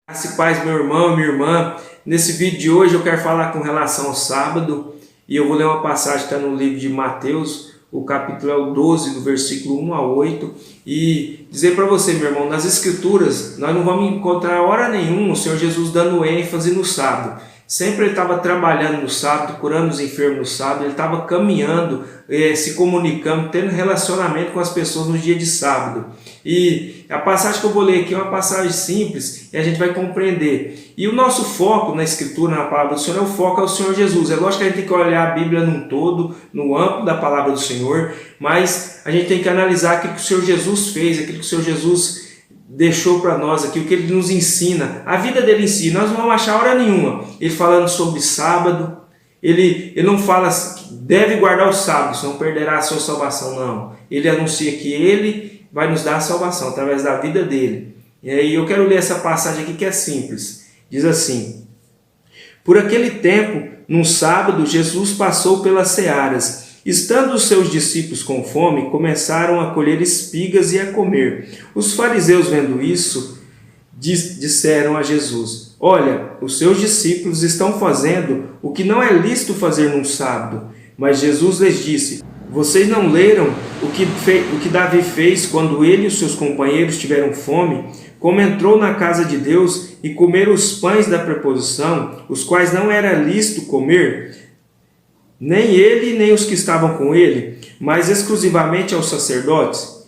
Graça e paz, meu irmão e minha irmã. Nesse vídeo de hoje eu quero falar com relação ao sábado e eu vou ler uma passagem que está no livro de Mateus, o capítulo é o 12, do versículo 1 a 8, e dizer para você, meu irmão, nas Escrituras nós não vamos encontrar hora nenhuma o Senhor Jesus dando ênfase no sábado. Sempre ele estava trabalhando no sábado, curando os enfermos no sábado, ele estava caminhando, se comunicando, tendo relacionamento com as pessoas no dia de sábado. E a passagem que eu vou ler aqui é uma passagem simples e a gente vai compreender. E o nosso foco na Escritura, na Palavra do Senhor, o foco é o Senhor Jesus. É lógico que a gente tem que olhar a Bíblia num todo, no amplo da Palavra do Senhor, mas a gente tem que analisar aquilo que o Senhor Jesus fez, aquilo que o Senhor Jesus deixou para nós aqui, o que ele nos ensina, a vida dele em si. Nós não vamos achar hora nenhuma ele falando sobre sábado. Ele não fala que deve guardar o sábado, senão perderá a sua salvação, não. Ele anuncia que ele vai nos dar a salvação através da vida dele. E aí eu quero ler essa passagem aqui que é simples. Diz assim: por aquele tempo, num sábado, Jesus passou pelas searas. Estando os seus discípulos com fome, começaram a colher espigas e a comer. Os fariseus, vendo isso, disseram a Jesus: olha, os seus discípulos estão fazendo o que não é lícito fazer num sábado. Mas Jesus lhes disse: vocês não leram o que Davi fez quando ele e os seus companheiros tiveram fome? Como entrou na casa de Deus e comeram os pães da preposição, os quais não era lícito comer, nem ele nem os que estavam com ele, mas exclusivamente aos sacerdotes?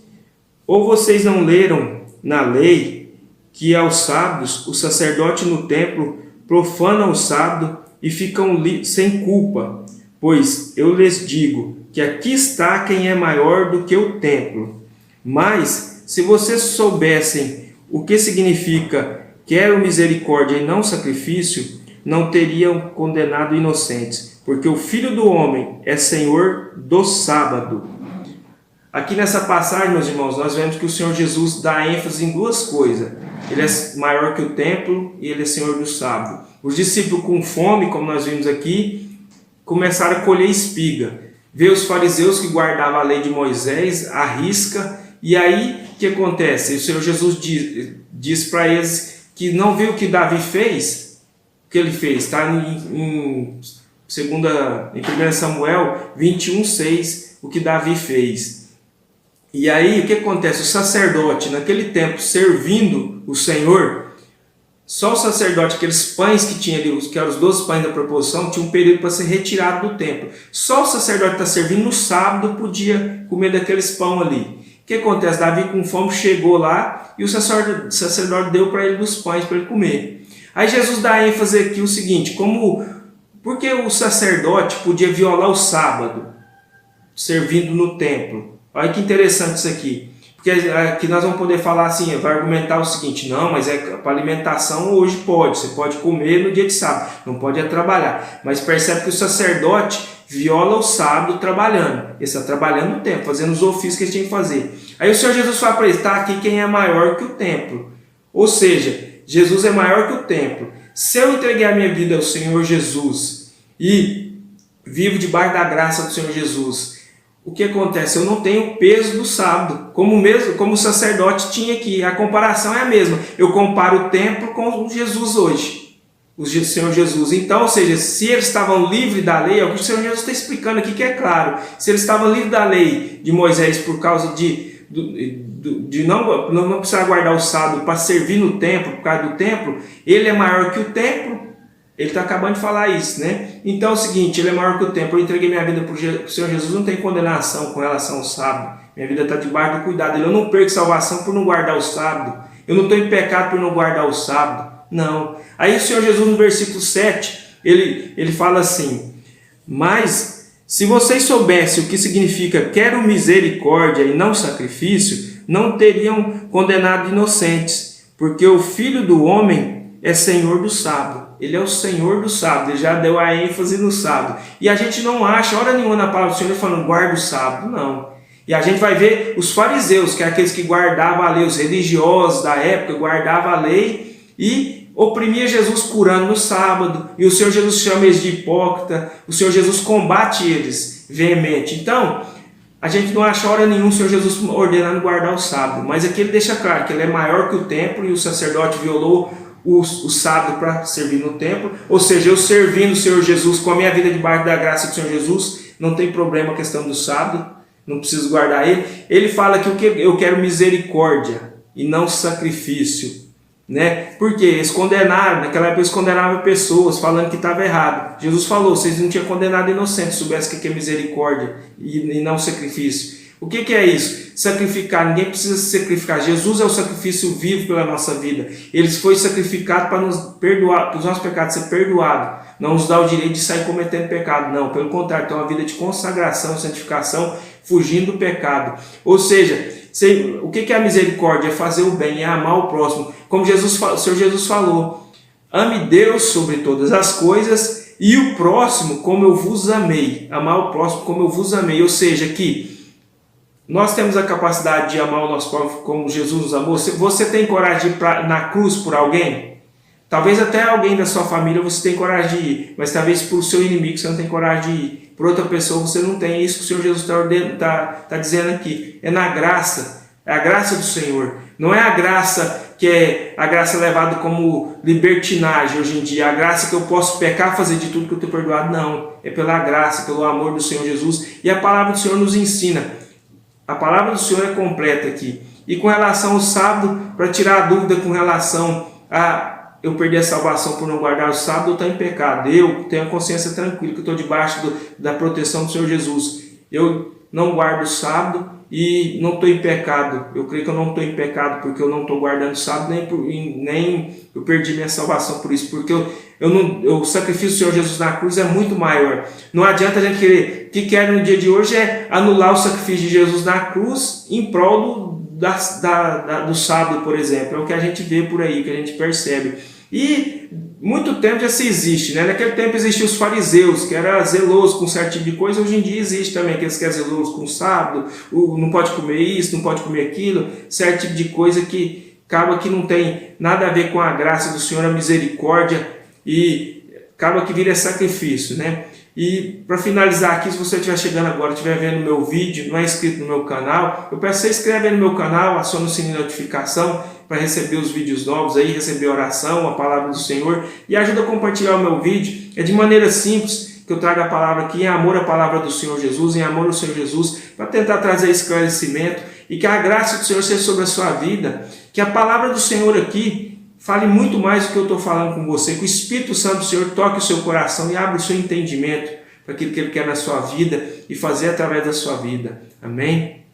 Ou vocês não leram na lei que aos sábados o sacerdote no templo profana o sábado e ficam sem culpa? Pois eu lhes digo que aqui está quem é maior do que o templo. Mas se vocês soubessem o que significa quero misericórdia e não sacrifício, não teriam condenado inocentes, porque o Filho do Homem é Senhor do sábado. Aqui nessa passagem, meus irmãos, nós vemos que o Senhor Jesus dá ênfase em duas coisas. Ele é maior que o templo e ele é Senhor do sábado. Os discípulos com fome, como nós vimos aqui, começaram a colher espiga. Vê os fariseus que guardavam a lei de Moisés, à risca, e aí o que acontece? O Senhor Jesus diz para eles que não viu o que Davi fez. O que ele fez? Está em 1 Samuel 21:6, o que Davi fez. E aí o que acontece? O sacerdote, naquele tempo, servindo o Senhor, só o sacerdote, aqueles pães que tinha ali, que eram os 12 pães da proposição, tinha um período para ser retirado do templo. Só o sacerdote que está servindo no sábado podia comer daqueles pão ali. O que acontece? Davi com fome chegou lá e o sacerdote deu para ele dos pães para ele comer. Aí Jesus dá ênfase aqui o seguinte: porque o sacerdote podia violar o sábado servindo no templo? Olha que interessante isso aqui. Porque aqui nós vamos poder falar assim, vai argumentar o seguinte: não, mas para alimentação hoje pode, você pode comer no dia de sábado, não pode trabalhar. Mas percebe que o sacerdote viola o sábado trabalhando. Ele está trabalhando no templo, fazendo os ofícios que ele tinha que fazer. Aí o Senhor Jesus fala para ele: está aqui quem é maior que o templo. Ou seja, Jesus é maior que o templo. Se eu entreguei a minha vida ao Senhor Jesus e vivo debaixo da graça do Senhor Jesus, o que acontece? Eu não tenho o peso do sábado, como o sacerdote tinha aqui. A comparação é a mesma. Eu comparo o templo com o Jesus hoje, o Senhor Jesus. Então, ou seja, se eles estavam livres da lei, é o que o Senhor Jesus está explicando aqui, que é claro. Se eles estavam livres da lei de Moisés por causa de não precisar guardar o sábado para servir no templo, por causa do templo, ele é maior que o templo. Ele está acabando de falar isso, né? Então é o seguinte: ele é maior que o templo. Eu entreguei minha vida para o Senhor Jesus, não tem condenação com relação ao sábado. Minha vida está debaixo do cuidado dele. Eu não perco salvação por não guardar o sábado. Eu não estou em pecado por não guardar o sábado. Não. Aí o Senhor Jesus, no versículo 7, ele fala assim: mas se vocês soubessem o que significa quero misericórdia e não sacrifício, não teriam condenado inocentes, porque o Filho do Homem é Senhor do sábado. Ele é o Senhor do sábado. Ele já deu a ênfase no sábado. E a gente não acha hora nenhuma na palavra do Senhor falando guarda o sábado. Não. E a gente vai ver os fariseus, que é aqueles que guardavam a lei, os religiosos da época, guardavam a lei e oprimia Jesus curando no sábado. E o Senhor Jesus chama eles de hipócrita. O Senhor Jesus combate eles veemente. Então, a gente não acha hora nenhuma o Senhor Jesus ordenando guardar o sábado. Mas aqui ele deixa claro que ele é maior que o templo e o sacerdote violou o sábado para servir no templo, ou seja, eu servindo o Senhor Jesus com a minha vida debaixo da graça do Senhor Jesus, não tem problema a questão do sábado, não preciso guardar ele. Ele fala que eu quero misericórdia e não sacrifício, né? Porque eles condenaram, naquela época eles condenavam pessoas falando que estava errado. Jesus falou, vocês não tinham condenado inocentes, se soubessem o que é misericórdia e não sacrifício. O que é isso? Sacrificar, ninguém precisa se sacrificar. Jesus é o sacrifício vivo pela nossa vida. Ele foi sacrificado para nos perdoar, para os nossos pecados ser perdoados. Não nos dá o direito de sair cometendo pecado, não. Pelo contrário, tem uma vida de consagração, santificação, fugindo do pecado. Ou seja, o que é a misericórdia? É fazer o bem, é amar o próximo. Como o Senhor Jesus falou, ame Deus sobre todas as coisas e o próximo como eu vos amei. Amar o próximo como eu vos amei. Ou seja, que nós temos a capacidade de amar o nosso próximo como Jesus nos amou. Você tem coragem de ir na cruz por alguém? Talvez até alguém da sua família você tem coragem de ir, mas talvez por seu inimigo você não tem coragem de ir. Por outra pessoa você não tem. Isso que o Senhor Jesus está dizendo aqui. É na graça, é a graça do Senhor. Não é a graça que é a graça levada como libertinagem hoje em dia. A graça que eu posso pecar, fazer de tudo que eu estou perdoado. Não, é pela graça, pelo amor do Senhor Jesus. E a palavra do Senhor nos ensina. A palavra do Senhor é completa aqui. E com relação ao sábado, para tirar a dúvida com relação a eu perder a salvação por não guardar o sábado, eu estou em pecado. Eu tenho a consciência tranquila que eu estou debaixo da proteção do Senhor Jesus. Eu não guardo o sábado e não estou em pecado. Eu creio que eu não estou em pecado porque eu não estou guardando o sábado, nem eu perdi minha salvação por isso. Porque o sacrifício do Senhor Jesus na cruz é muito maior. Não adianta a gente querer. O que quer no dia de hoje é anular o sacrifício de Jesus na cruz em prol do sábado, por exemplo. É o que a gente vê por aí, que a gente percebe. E muito tempo já se existe, né? Naquele tempo existiam os fariseus, que eram zelosos com certo tipo de coisa. Hoje em dia existe também aqueles que são zelosos com o sábado, não pode comer isso, não pode comer aquilo, certo tipo de coisa que acaba que não tem nada a ver com a graça do Senhor, a misericórdia, e acaba que vira sacrifício, né? E para finalizar aqui, se você estiver chegando agora, estiver vendo meu vídeo, não é inscrito no meu canal, eu peço que você se inscreva no meu canal, acione o sininho de notificação para receber os vídeos novos aí, receber a oração, a palavra do Senhor, e ajuda a compartilhar o meu vídeo. É de maneira simples que eu trago a palavra aqui, em amor à palavra do Senhor Jesus, em amor ao Senhor Jesus, para tentar trazer esclarecimento, e que a graça do Senhor seja sobre a sua vida, que a palavra do Senhor aqui fale muito mais do que eu estou falando com você, que o Espírito Santo do Senhor toque o seu coração e abra o seu entendimento para aquilo que Ele quer na sua vida e fazer através da sua vida. Amém?